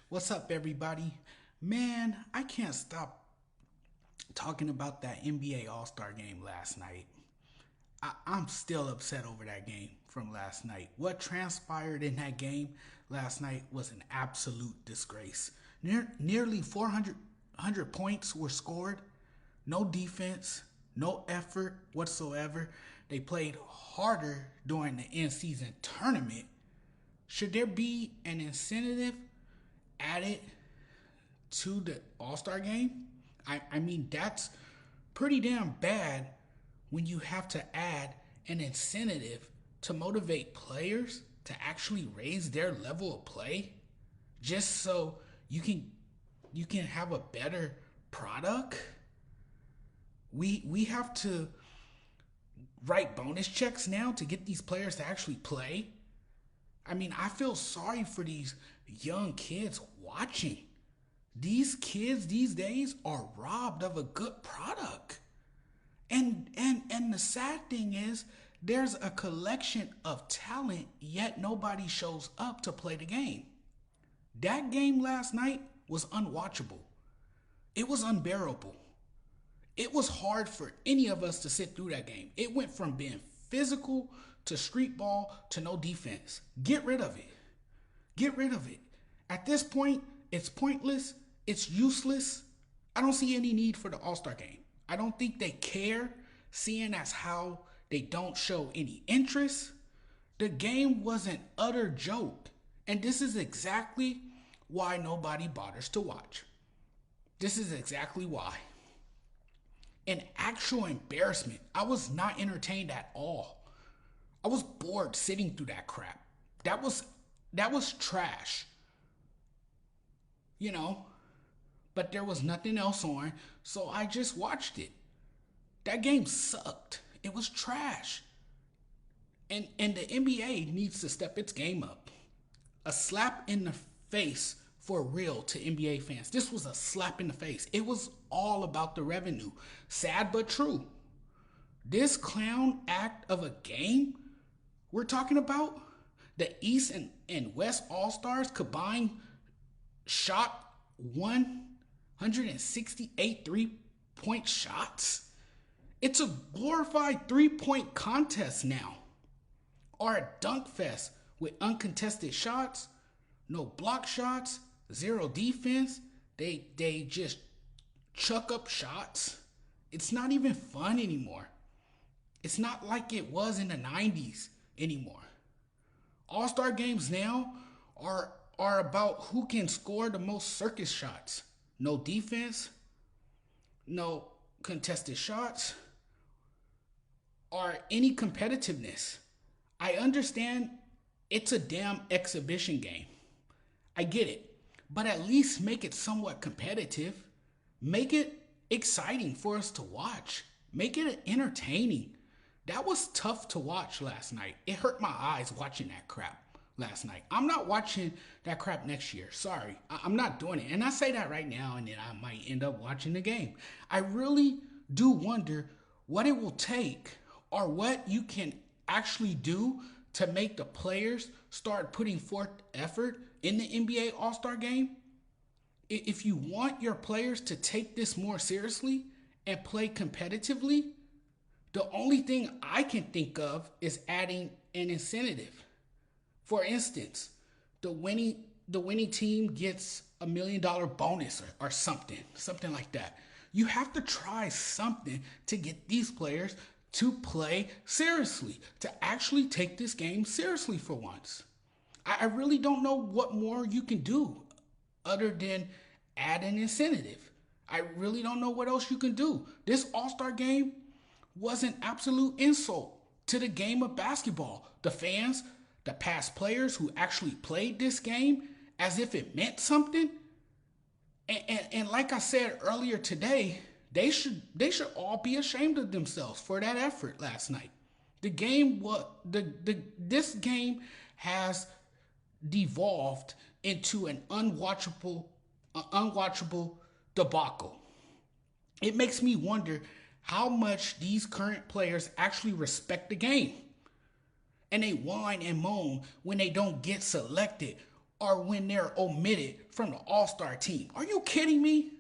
What's up, everybody? Man, I can't stop talking about that NBA All Star game last night. I'm still upset over that game from last night. What transpired in that game last night was an absolute disgrace. Nearly 400 points were scored, no defense, no effort whatsoever. They played harder during the in season tournament. Should there be an incentive added to the All Star game? I mean, that's pretty damn bad when you have to add an incentive to motivate players to actually raise their level of play just so you can have a better product. We have to write bonus checks now to get these players to actually play. I mean, I feel sorry for these young kids watching. These kids these days are robbed of a good product. And the sad thing is there's a collection of talent, yet nobody shows up to play the game. That game last night was unwatchable. It was unbearable. It was hard for any of us to sit through that game. It went from being physical to street ball to no defense. Get rid of it. Get rid of it. At this point, it's pointless. It's useless. I don't see any need for the All Star game. I don't think they care, seeing as how they don't show any interest. The game was an utter joke. And this is exactly why nobody bothers to watch. This is exactly why. An actual embarrassment. I was not entertained at all. I was bored sitting through that crap. That was trash. You know, but there was nothing else on, so I just watched it. That game sucked. It was trash. And the NBA needs to step its game up. A slap in the face for real to NBA fans. This was a slap in the face. It was all about the revenue. Sad but true. This clown act of a game we're talking about, the East and West All Stars combined shot 168 3-point shots. It's a glorified 3-point contest now, or a dunk fest with uncontested shots, no block shots, zero defense. They just chuck up shots. It's not even fun anymore. It's not like it was in the 90s anymore. All-Star games now are about who can score the most circus shots. No defense, no contested shots, or any competitiveness. I understand it's a damn exhibition game. I get it. But at least make it somewhat competitive. Make it exciting for us to watch. Make it entertaining. That was tough to watch last night. It hurt my eyes watching that crap last night. I'm not watching that crap next year. Sorry. I'm not doing it. And I say that right now, and then I might end up watching the game. I really do wonder what it will take or what you can actually do to make the players start putting forth effort in the NBA All-Star game. If you want your players to take this more seriously and play competitively, the only thing I can think of is adding an incentive. For instance, the winning team gets $1 million bonus or something like that. You have to try something to get these players to play seriously, to actually take this game seriously for once. I really don't know what more you can do other than add an incentive. I really don't know what else you can do. This All-Star game was an absolute insult to the game of basketball. The fans, the past players who actually played this game as if it meant something. And like I said earlier today, they should all be ashamed of themselves for that effort last night. This game has devolved into an unwatchable debacle. It makes me wonder how much these current players actually respect the game. And they whine and moan when they don't get selected are when they're omitted from the all-star team. Are you kidding me?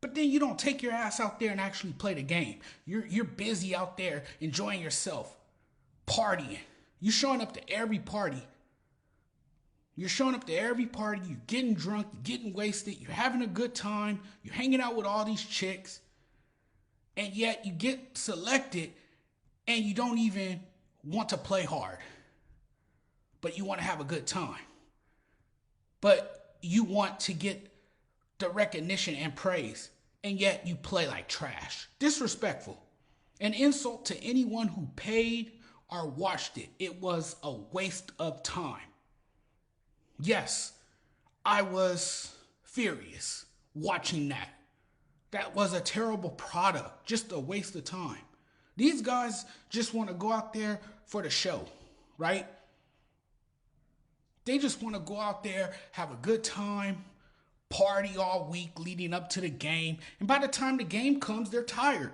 But then you don't take your ass out there and actually play the game. You're busy out there enjoying yourself, partying. You're showing up to every party. You're getting drunk, you're getting wasted, you're having a good time, you're hanging out with all these chicks, and yet you get selected and you don't even want to play hard. But you want to have a good time. But you want to get the recognition and praise, and yet you play like trash. Disrespectful. An insult to anyone who paid or watched it. It was a waste of time. Yes, I was furious watching that. That was a terrible product. Just a waste of time. These guys just want to go out there for the show, right? They just want to go out there, have a good time, party all week leading up to the game. And by the time the game comes, they're tired.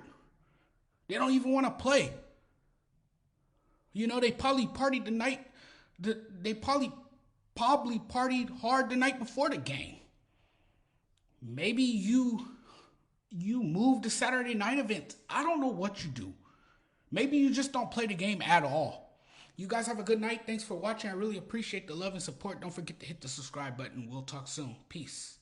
They don't even want to play. You know, they probably partied the night. They probably partied hard the night before the game. Maybe you move the Saturday night event. I don't know what you do. Maybe you just don't play the game at all. You guys have a good night. Thanks for watching. I really appreciate the love and support. Don't forget to hit the subscribe button. We'll talk soon. Peace.